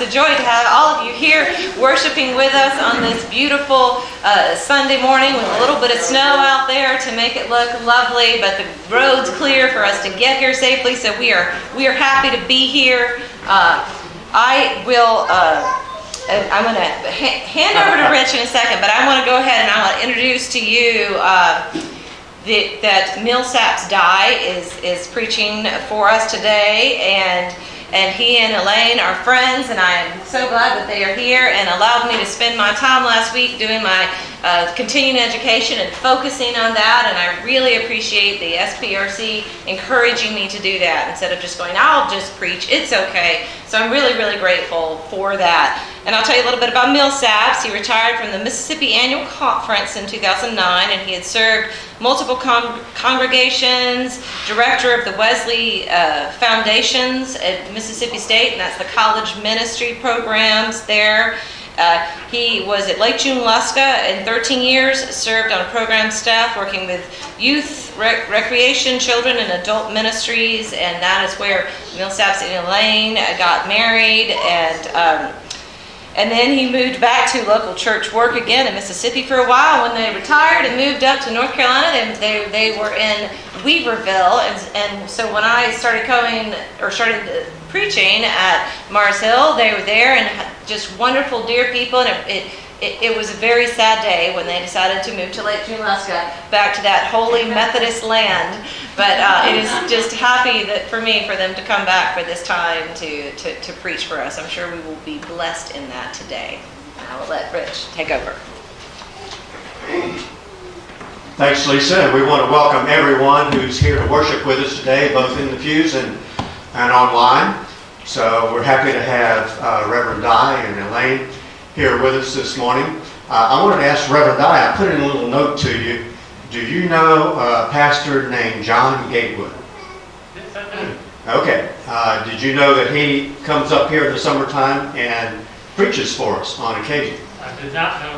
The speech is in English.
a joy to have all of you here worshiping with us on this beautiful Sunday morning with a little bit of snow out there to make it look lovely, but the road's clear for us to get here safely, so we are happy to be here. I'm going to hand over to Rich in a second, but I want to go ahead and I want to introduce to you that Millsaps Dye is preaching for us today, and he and Elaine are friends, and I am so glad that they are here and allowed me to spend my time last week doing my continuing education and focusing on that, and I really appreciate the SPRC encouraging me to do that instead of just going, I'll just preach, it's okay. So I'm really, really grateful for that. And I'll tell you a little bit about Millsaps. He retired from the Mississippi Annual Conference in 2009, and he had served multiple congregations, director of the Wesley Foundations at Mississippi State, and that's the college ministry programs there. He was at Lake Junaluska in 13 years, served on program staff working with youth, recreation, children, and adult ministries, and that is where Millsaps and Elaine got married, and then he moved back to local church work again in Mississippi for a while. When they retired and moved up to North Carolina, they were in Weaverville, and so when I started started preaching at Mars Hill, they were there, and just wonderful, dear people, and it was a very sad day when they decided to move to Lake Junaluska, back to that holy Methodist land. But it is just happy that for them to come back for this time to preach for us. I'm sure we will be blessed in that today. I will let Rich take over. Thanks, Lisa, and we want to welcome everyone who's here to worship with us today, both in the pews and online. So we're happy to have Reverend Dye and Elaine here with us this morning. I wanted to ask Reverend Dye, I put in a little note to you. Do you know a pastor named John Gatewood? Yes, I do. Okay. Did you know that he comes up here in the summertime and preaches for us on occasion? I did not know